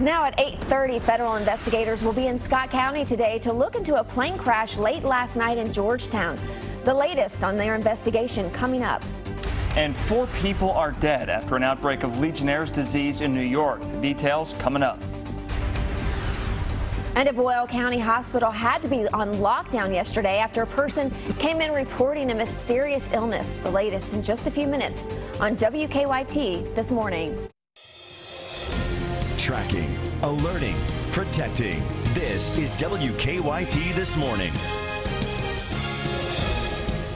Now at 8:30, federal investigators will be in Scott County today to look into a plane crash late last night in Georgetown. The latest on their investigation coming up. And 4 people are dead after an outbreak of Legionnaire's disease in New York. The details coming up. And a Boyle County hospital had to be on lockdown yesterday after a person came in reporting a mysterious illness. The latest in just a few minutes on WKYT this morning. Tracking, alerting, protecting. This is WKYT This Morning.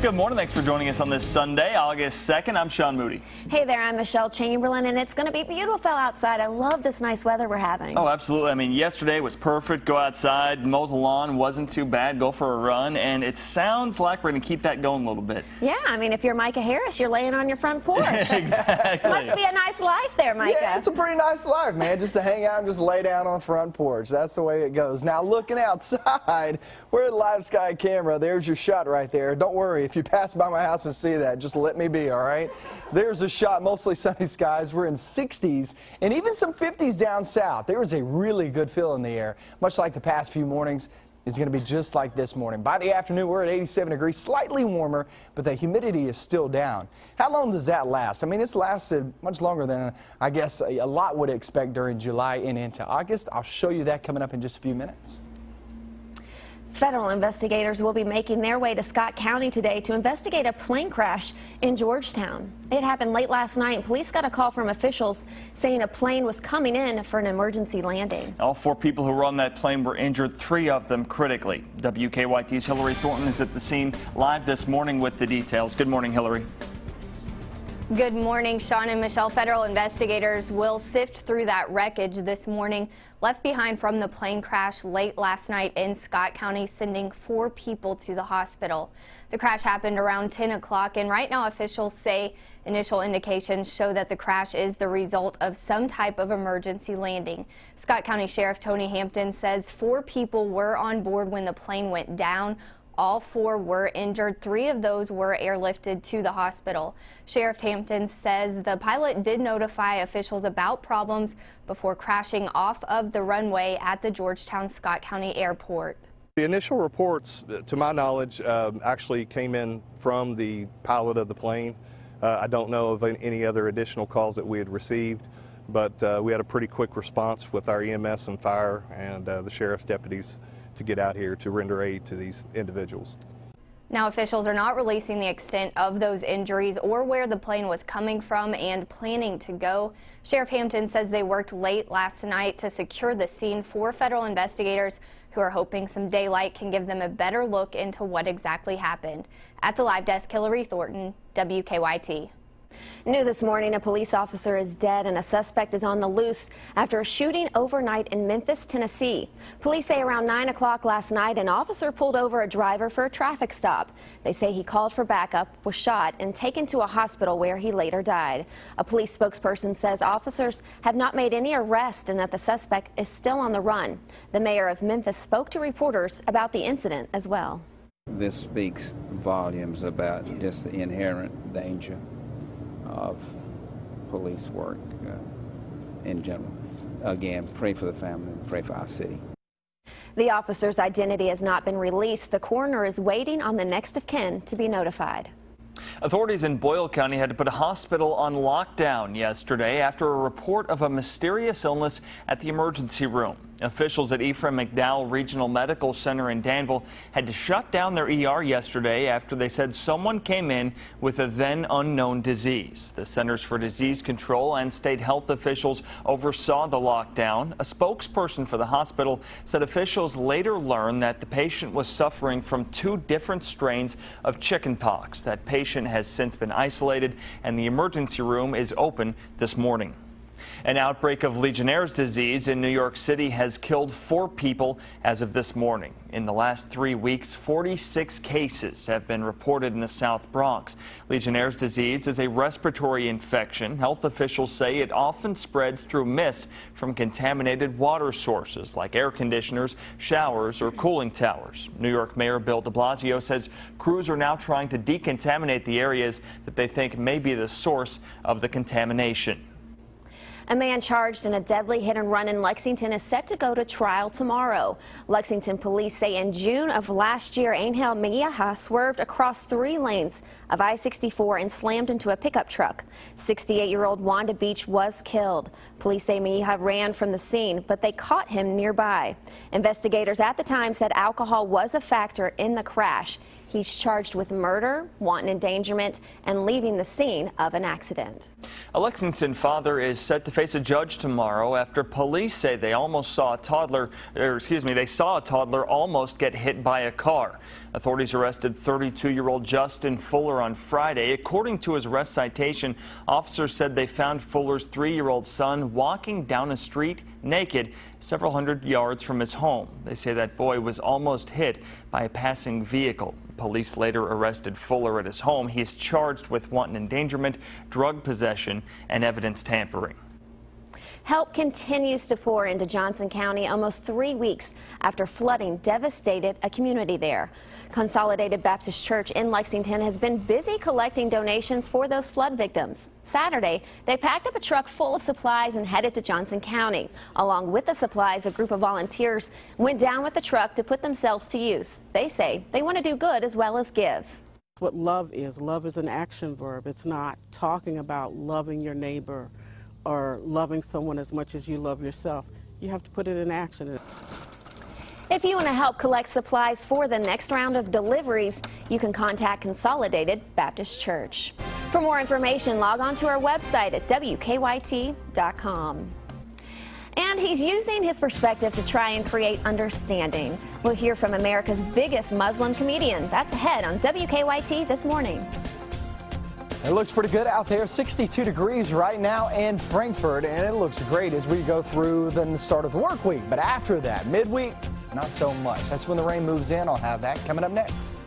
Good morning. Thanks for joining us on this Sunday, August 2nd. I'm Sean Moody. Hey there, I'm Michelle Chamberlain, and it's going to be beautiful outside. I love this nice weather we're having. Oh, absolutely. I mean, yesterday was perfect. Go outside, mow the lawn, wasn't too bad. Go for a run, and it sounds like we're going to keep that going a little bit. Yeah, I mean, if you're Micah Harris, you're laying on your front porch. Exactly. Must be a nice life there, Micah. Yeah, it's a pretty nice life, man, just to hang out and just lay down on the front porch. That's the way it goes. Now, looking outside, we're at live sky camera. There's your shot right there. Don't worry, if you pass by my house and see that, just let me be, all right? There's a shot, mostly sunny skies. We're in 60s and even some 50s down south. There is a really good feel in the air, much like the past few mornings. It's going to be just like this morning. By the afternoon, we're at 87 degrees, slightly warmer, but the humidity is still down. How long does that last? I mean, it's lasted much longer than I guess a lot would expect during July and into August. I'll show you that coming up in just a few minutes. Federal investigators will be making their way to Scott County today to investigate a plane crash in Georgetown. It happened late last night, and police got a call from officials saying a plane was coming in for an emergency landing. All 4 people who were on that plane were injured, 3 of them critically. WKYT's Hillary Thornton is at the scene live this morning with the details. Good morning, Hillary. Good morning, Sean and Michelle. Federal investigators will sift through that wreckage this morning left behind from the plane crash late last night in Scott County, sending 4 people to the hospital. The crash happened around 10 o'clock, and right now officials say initial indications show that the crash is the result of some type of emergency landing. Scott County Sheriff Tony Hampton says 4 people were on board when the plane went down. All 4 were injured. 3 of those were airlifted to the hospital. Sheriff Hampton says the pilot did notify officials about problems before crashing off of the runway at the Georgetown Scott County Airport. The initial reports, to my knowledge, actually came in from the pilot of the plane. I don't know of any other additional calls that we had received, but we had a pretty quick response with our EMS and fire and the sheriff's deputies to get out here to render aid to these individuals. Now, officials are not releasing the extent of those injuries or where the plane was coming from and planning to go. Sheriff Hampton says they worked late last night to secure the scene for federal investigators who are hoping some daylight can give them a better look into what exactly happened. At the live desk, Hillary Thornton, WKYT. New this morning, a police officer is dead and a suspect is on the loose after a shooting overnight in Memphis, Tennessee. Police say around 9 o'clock last night, an officer pulled over a driver for a traffic stop. They say he called for backup, was shot, and taken to a hospital where he later died. A police spokesperson says officers have not made any arrest and that the suspect is still on the run. The mayor of Memphis spoke to reporters about the incident as well. This speaks volumes about just the inherent danger of police work in general. Again, pray for the family and pray for our city. The officer's identity has not been released. The coroner is waiting on the next of kin to be notified. Authorities in Boyle County had to put a hospital on lockdown yesterday after a report of a mysterious illness at the emergency room. Officials at Ephraim McDowell Regional Medical Center in Danville had to shut down their ER yesterday after they said someone came in with a then unknown disease. The Centers for Disease Control and state health officials oversaw the lockdown. A spokesperson for the hospital said officials later learned that the patient was suffering from 2 different strains of chickenpox. That patient has since been isolated and the emergency room is open this morning. An outbreak of Legionnaire's disease in New York City has killed 4 people as of this morning. In the last 3 weeks, 46 cases have been reported in the South Bronx. Legionnaire's disease is a respiratory infection. Health officials say it often spreads through mist from contaminated water sources like air conditioners, showers, or cooling towers. New York Mayor Bill de Blasio says crews are now trying to decontaminate the areas that they think may be the source of the contamination. A man charged in a deadly hit and run in Lexington is set to go to trial tomorrow. Lexington police say in June of last year, Angel Mejia swerved across 3 lanes of I-64 and slammed into a pickup truck. 68-year-old Wanda Beach was killed. Police say Mejia ran from the scene, but they caught him nearby. Investigators at the time said alcohol was a factor in the crash. He's charged with murder, wanton endangerment, and leaving the scene of an accident. A Lexington father is set to face a judge tomorrow after police say they saw a toddler almost get hit by a car. Authorities arrested 32-year-old Justin Fuller on Friday. According to his arrest citation, officers said they found Fuller's 3-year-old son walking down a street naked several hundred yards from his home. They say that boy was almost hit by a passing vehicle. Police later arrested Fuller at his home. He is charged with wanton endangerment, drug possession, and evidence tampering. Help continues to pour into Johnson County almost 3 weeks after flooding devastated a community there. Consolidated Baptist Church in Lexington has been busy collecting donations for those flood victims. Saturday, they packed up a truck full of supplies and headed to Johnson County. Along with the supplies, a group of volunteers went down with the truck to put themselves to use. They say they want to do good as well as give. What love is an action verb. It's not talking about loving your neighbor or loving someone as much as you love yourself. You have to put it in action. If you want to help collect supplies for the next round of deliveries, you can contact Consolidated Baptist Church. For more information, log on to our website at WKYT.com. And he's using his perspective to try and create understanding. We'll hear from America's biggest Muslim comedian. That's ahead on WKYT this morning. It looks pretty good out there, 62 degrees right now in Frankfort, and it looks great as we go through the start of the work week. But after that, midweek, not so much. That's when the rain moves in. I'll have that coming up next.